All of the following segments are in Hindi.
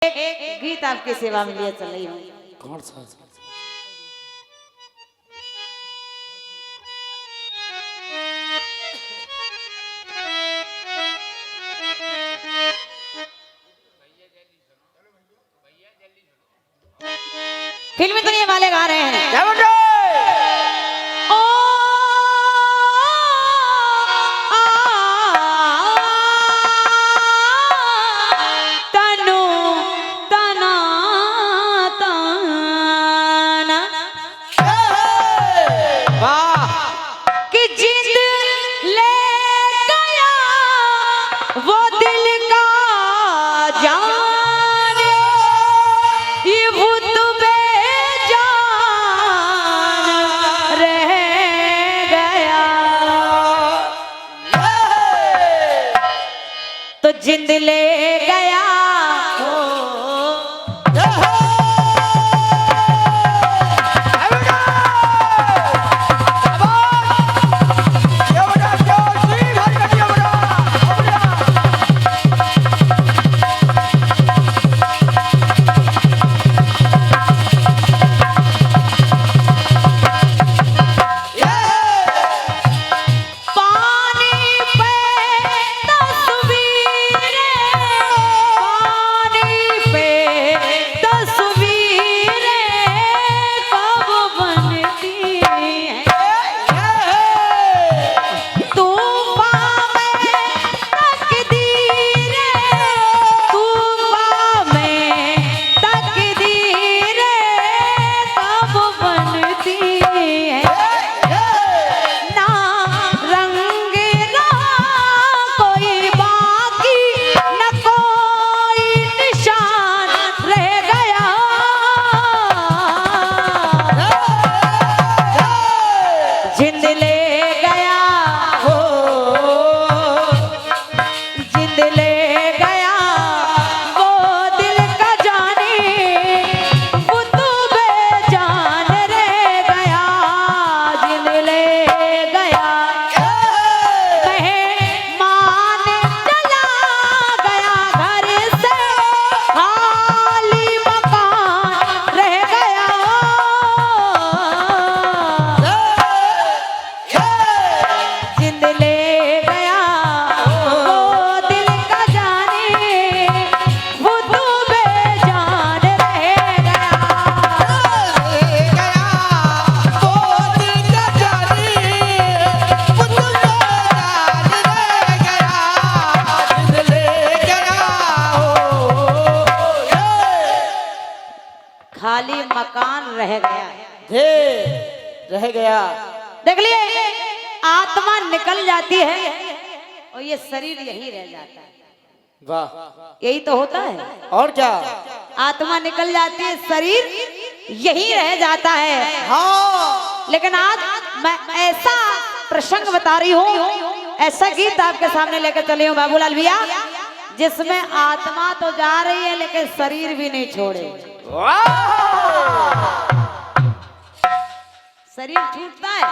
एक गीत आपकी सेवा में लिए चल रही हूँ। कौन सा? फिल्मी दुनिया वाले गा रहे हैं। क्या बोल रहे? जिंद ले गया खाली मकान रह गया, रह गया। देख लिए आत्मा निकल जाती है और ये शरीर यही रह जाता है। वाह, यही तो होता है। और क्या? आत्मा निकल जाती है, शरीर यही रह जाता है। हाँ। लेकिन आज मैं ऐसा प्रसंग बता रही हूँ, ऐसा गीत आपके सामने लेकर चली हूँ बाबूलाल भैया, जिसमें आत्मा तो जा रही है लेकिन शरीर भी नहीं छोड़े। शरीर छूटता है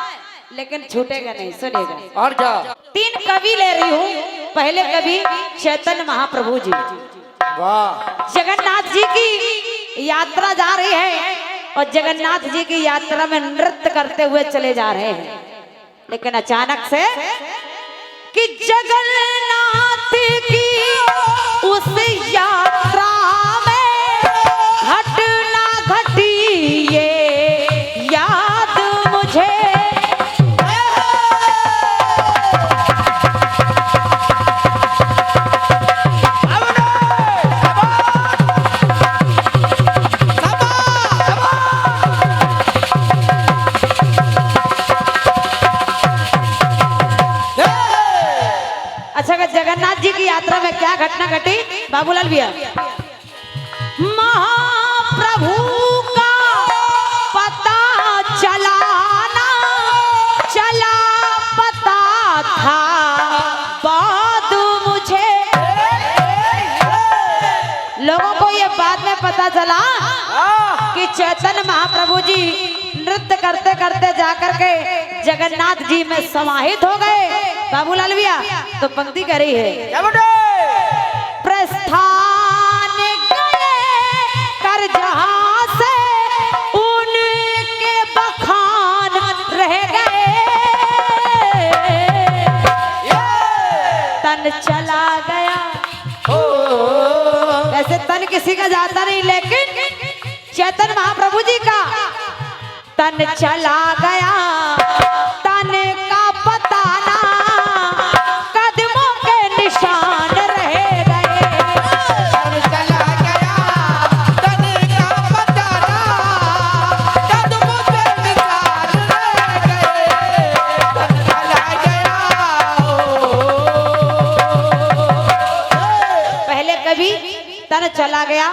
लेकिन छूटेगा नहीं, सुनेगा। और क्या? 3 कवि ले रही हूँ। पहले कवि चैतन्य महाप्रभु जी। वाह। जगन्नाथ जी की यात्रा जा रही है और जगन्नाथ जी की यात्रा में नृत्य करते हुए चले जा रहे हैं, लेकिन अचानक से कि जगन्नाथ की उस यात्रा में घटना घटी ये याद मुझे। अच्छा, जगन्नाथ जी की यात्रा में क्या घटना घटी बाबूलाल भैया? महाप्रभु का पता चला पता था बाद मुझे। लोगों को ये बाद में पता चला कि चैतन्य महाप्रभु जी नृत्य करते करते जाकर के जगन्नाथ जी में समाहित हो गए। बाबूलाल भैया तो पंक्ति करी है, प्रस्थान गए किसी का जाता नहीं, लेकिन चैतन्य महाप्रभु जी का तन चला गया, तन का पता ना, कदमों के निशान रह गए। तन चला गया, तन का पता ना, कदमों के निशान रह गए। तन चला गया। पहले कभी तन चला गया,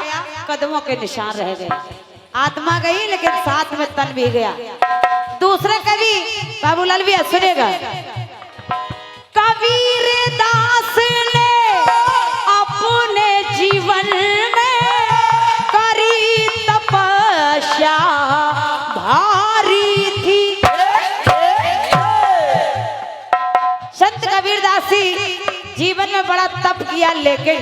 कदमों के निशान रह गए। आत्मा गई लेकिन साथ में तन भी गया। दूसरे कवि बाबूलाल भी सुनेगा। कबीर दास ने अपने जीवन में करी तपस्या भारी थी। संत कबीर दास जी जीवन में बड़ा तप किया, लेकिन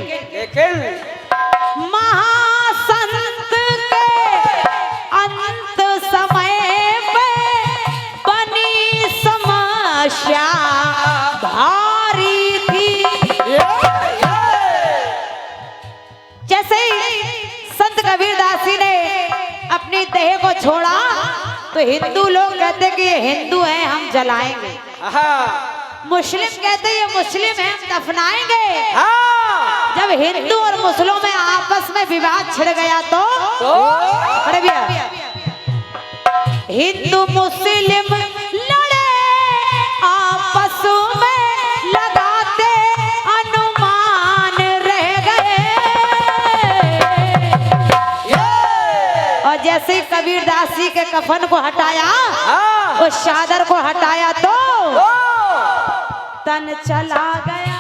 महासंत के अंत समय पे बनी समस्या भारी थी। जैसे ही संत कबीरदास जी ने अपनी देह को छोड़ा तो हिंदू लोग कहते कि ये हिंदू हैं, हम जलाएंगे। मुस्लिम कहते ये मुस्लिम है, हम दफनाएंगे। जब हिंदू और मुस्लिम में आपस में विवाद छिड़ गया तो अरे भैया, हिंदू मुस्लिम लड़े आपस में, लगाते अनुमान रह गए। और जैसे कबीरदास जी के कफन को हटाया, उस चादर को हटाया तो तन चला गया,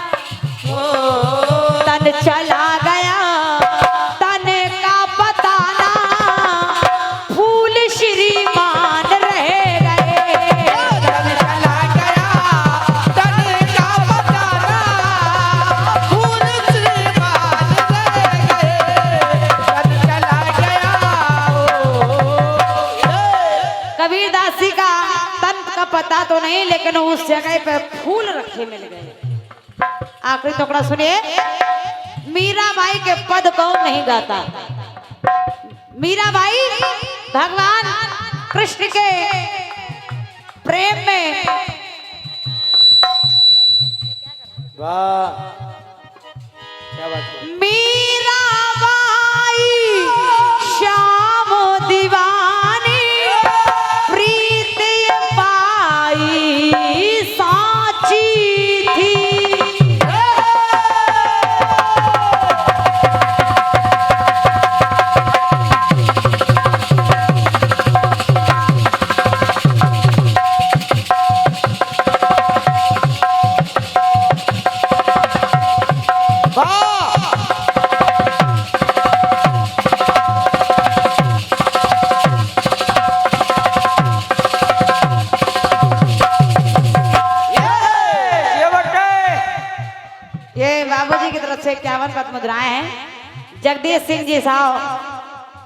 तन चला गया, तन का पता ना, फूल श्रीमान रह गए। तन चला गया, तन का पता ना, फूल श्रीमान रह गए। तन चला गया। कबीरदास जी का तन का पता तो नहीं, लेकिन उस जगह पे फूल रखे मिल गए। आखिरी टुकड़ा सुनिए। मीराबाई के पद कौन नहीं गाता। मीराबाई भगवान कृष्ण के प्रेम में वाह, क्या बात है। मीराबाई श्याम दीवानी, प्रीत पाई साची थी। ये बाबूजी की तरफ से 51 पद मुद्राएं हैं। जगदीश सिंह जी साहब